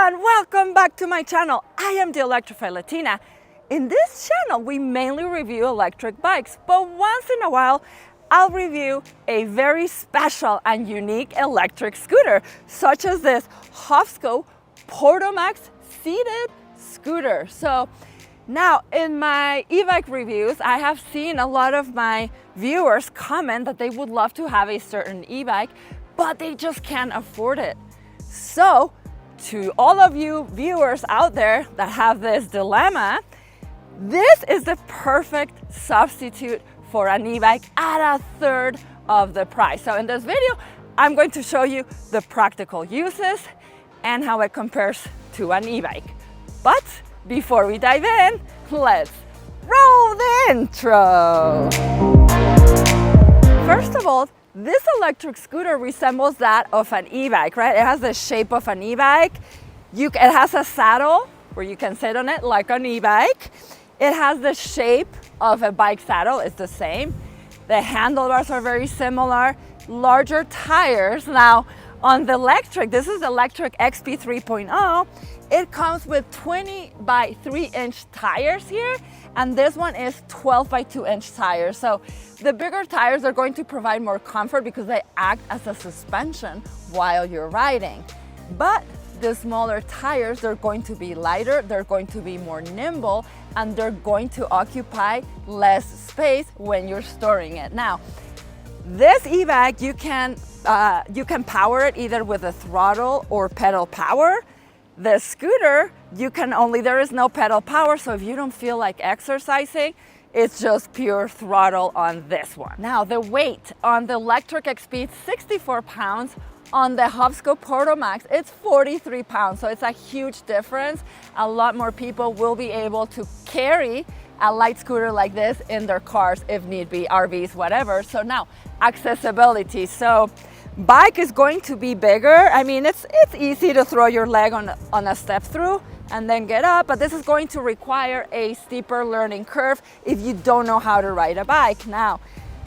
and welcome back to my channel. I am the Electrified Latina. In this channel, we mainly review electric bikes, but once in a while, I'll review a very special and unique electric scooter, such as this HOVSCO PORTO Max seated scooter. So now in my e-bike reviews, I have seen a lot of my viewers comment that they would love to have a certain e-bike, but they just can't afford it. So to all of you viewers out there that have this dilemma, this is the perfect substitute for an e-bike at a third of the price. So in this video, I'm going to show you the practical uses and how it compares to an e-bike. But before we dive in, let's roll the intro. First of all, this electric scooter resembles that of an e-bike, right? It has the shape of an e-bike. It has a saddle where you can sit on it like an e-bike. It has the shape of a bike saddle, it's the same. The handlebars are very similar, larger tires. Now, on the electric, this is electric XP 3.0, it comes with 20 by 3 inch tires here, and this one is 12 by 2 inch tires. So the bigger tires are going to provide more comfort because they act as a suspension while you're riding. But the smaller tires, they're going to be lighter, they're going to be more nimble, and they're going to occupy less space when you're storing it. Now, this e-bike, you can power it either with a throttle or pedal power. The scooter, there is no pedal power, so if you don't feel like exercising, it's just pure throttle on this one. Now, the weight on the electric XP is 64 pounds. On the HOVSCO PORTO Max, it's 43 pounds, so it's a huge difference. A lot more people will be able to carry a light scooter like this in their cars if need be, RVs, whatever. So now, accessibility. So bike is going to be bigger. I mean, it's easy to throw your leg on a step through and then get up, but this is going to require a steeper learning curve if you don't know how to ride a bike. Now,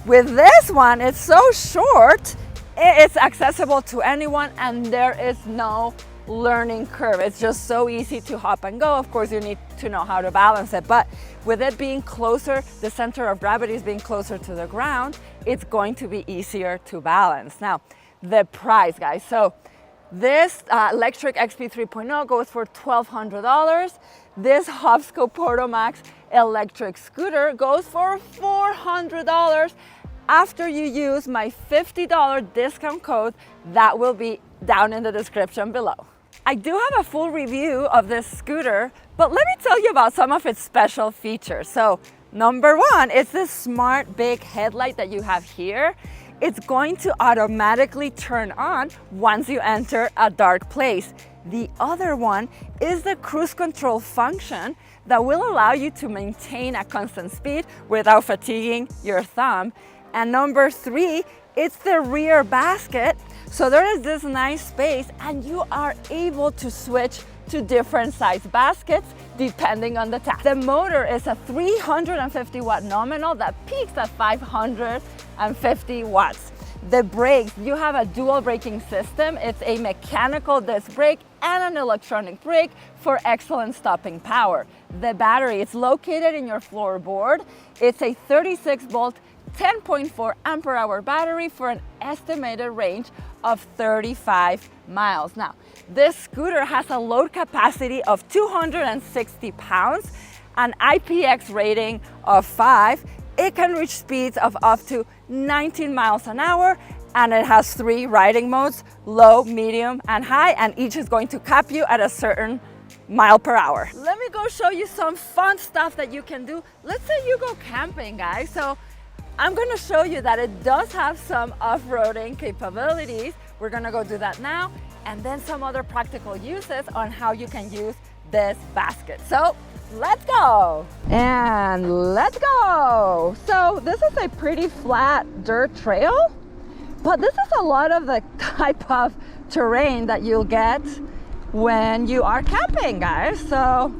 with this one, it's so short, it's accessible to anyone, and there is no learning curve. It's just so easy to hop and go. Of course, you need to know how to balance it, but with it being closer, the center of gravity is being closer to the ground, it's going to be easier to balance. Now, the price, guys. So this electric XP 3.0 goes for $1,200. This HOVSCO PORTO Max electric scooter goes for $400 after you use my $50 discount code that will be down in the description below. I do have a full review of this scooter, but let me tell you about some of its special features. So number one, it's this smart big headlight that you have here. It's going to automatically turn on once you enter a dark place. The other one is the cruise control function that will allow you to maintain a constant speed without fatiguing your thumb. And number three, it's the rear basket. So there is this nice space and you are able to switch to different size baskets depending on the task. The motor is a 350 watt nominal that peaks at 550 watts. The brakes, you have a dual braking system. It's a mechanical disc brake and an electronic brake for excellent stopping power. The battery, it's located in your floorboard. It's a 36 volt 10.4 ampere hour battery for an estimated range of 35 miles. Now, this scooter has a load capacity of 260 pounds, an IPX rating of 5. It can reach speeds of up to 19 miles an hour, and it has 3 riding modes, low, medium, and high, and each is going to cap you at a certain mile per hour. Let me go show you some fun stuff that you can do. Let's say you go camping, guys. So I'm gonna show you that it does have some off-roading capabilities. We're gonna go do that now, and then some other practical uses on how you can use this basket. So let's go, and let's go. So this is a pretty flat dirt trail, but this is a lot of the type of terrain that you'll get when you are camping, guys. So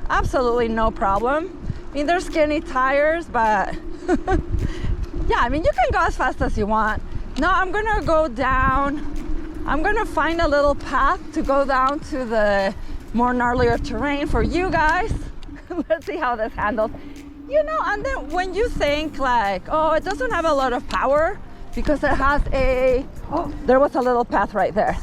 absolutely no problem. I mean, there's skinny tires, but yeah, I mean, you can go as fast as you want. Now I'm gonna go down. I'm gonna find a little path to go down to the more gnarlier terrain for you guys. Let's see how this handles. You know, and then when you think like, oh, it doesn't have a lot of power because it has a, oh, there was a little path right there.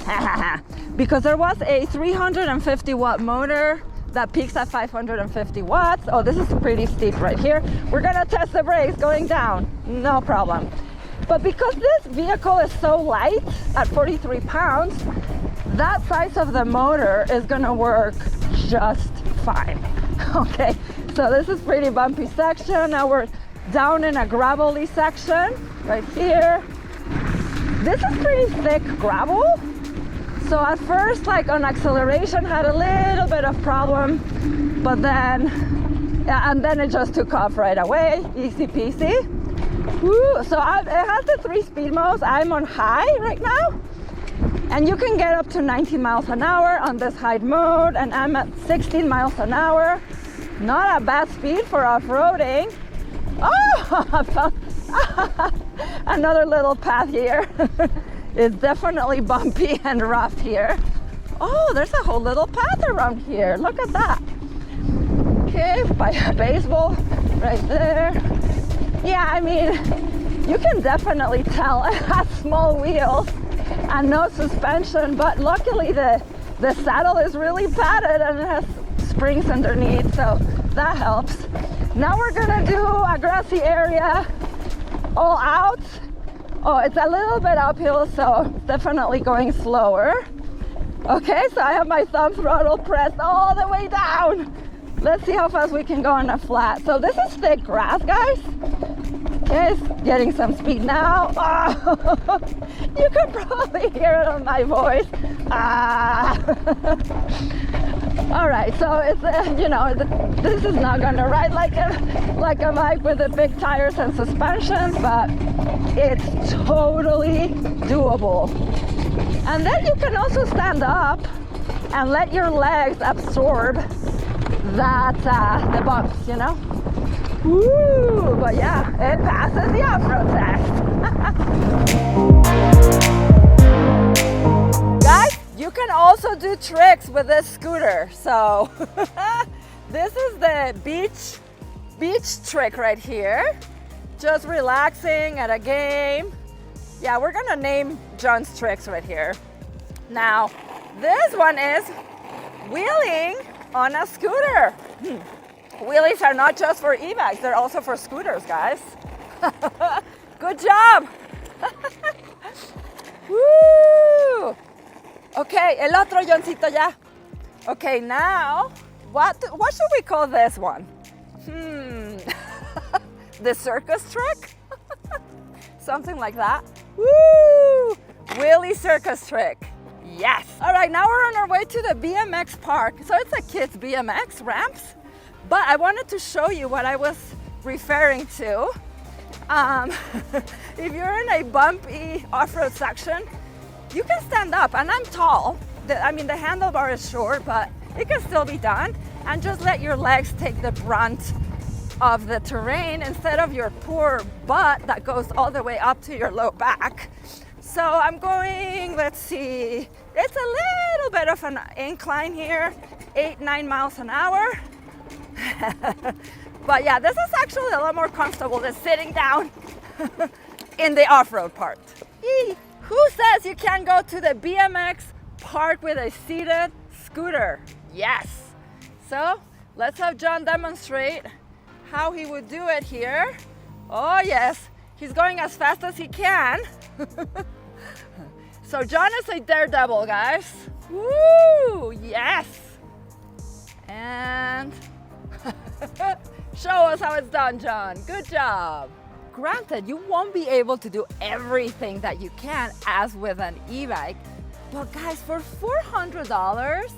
Because there was a 350 watt motor that peaks at 550 watts. Oh, this is pretty steep right here. We're gonna test the brakes going down, no problem. But because this vehicle is so light at 43 pounds, that size of the motor is gonna work just fine. Okay, so this is pretty bumpy section. Now we're down in a gravelly section right here. This is pretty thick gravel. So at first, like on acceleration, had a little bit of problem, but then, yeah, and then it just took off right away, easy peasy. Woo. So it has the 3 speed modes. I'm on high right now, and you can get up to 19 miles an hour on this high mode, and I'm at 16 miles an hour. Not a bad speed for off-roading. Oh, I found another little path here. It's definitely bumpy and rough here. Oh, there's a whole little path around here. Look at that. Okay, by a baseball right there. Yeah, I mean, you can definitely tell it has small wheels and no suspension, but luckily the saddle is really padded and it has springs underneath, so that helps. Now we're gonna do a grassy area all out. Oh, it's a little bit uphill, so definitely going slower. Okay, so I have my thumb throttle pressed all the way down. Let's see how fast we can go on a flat. So this is thick grass, guys. Okay, it's getting some speed now. Oh, you can probably hear it on my voice. All right, so it's you know, this is not gonna ride like a bike with the big tires and suspensions, but it's totally doable. And then you can also stand up and let your legs absorb that the bumps, you know. Woo! But yeah, it passes the off-road test. Guys, you can also do tricks with this scooter. So this is the beach trick right here. Just relaxing at a game. Yeah, we're gonna name John's tricks right here. Now, this one is wheeling on a scooter. Wheelies are not just for e-bikes, they're also for scooters, guys. Good job. Woo! Okay, el otro Johncito ya. Okay, now, what should we call this one? The circus trick? Something like that. Woo! Wheelie circus trick. Yes. All right, now we're on our way to the BMX park. So it's a kids BMX ramps, but I wanted to show you what I was referring to. If you're in a bumpy off-road section, you can stand up, and I'm tall. The handlebar is short, but it can still be done, and just let your legs take the brunt of the terrain instead of your poor butt that goes all the way up to your low back. So I'm going, let's see, it's a little bit of an incline here, 8-9 miles an hour. But yeah, this is actually a lot more comfortable than sitting down in the off-road part. Who says you can't go to the BMX park with a seated scooter? Yes. So let's have John demonstrate how he would do it here. Oh yes, he's going as fast as he can. So John is a daredevil, guys. Woo, yes. And show us how it's done, John. Good job. Granted, you won't be able to do everything that you can as with an e-bike, but guys, for $400,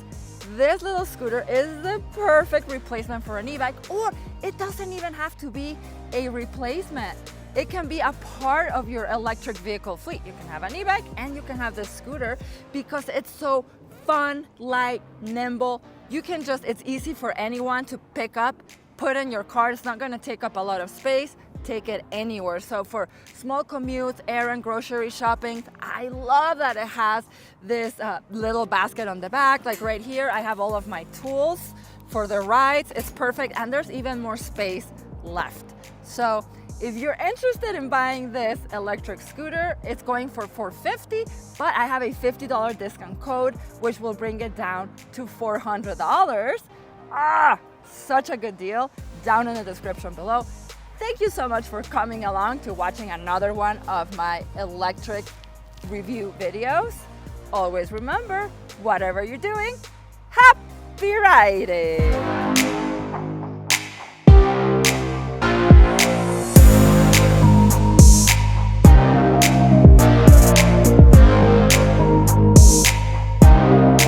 this little scooter is the perfect replacement for an e-bike, or it doesn't even have to be a replacement. It can be a part of your electric vehicle fleet. You can have an e-bike and you can have this scooter because it's so fun, light, nimble. You can just, it's easy for anyone to pick up, put in your car. It's not gonna take up a lot of space. take it anywhere. So for small commutes, errand, grocery shopping, I love that it has this little basket on the back. Like right here, I have all of my tools for the rides. It's perfect, and there's even more space left. So if you're interested in buying this electric scooter, it's going for $450, but I have a $50 discount code, which will bring it down to $400. Such a good deal. Down in the description below. Thank you so much for coming along to watching another one of my electric review videos. Always remember, whatever you're doing, happy riding!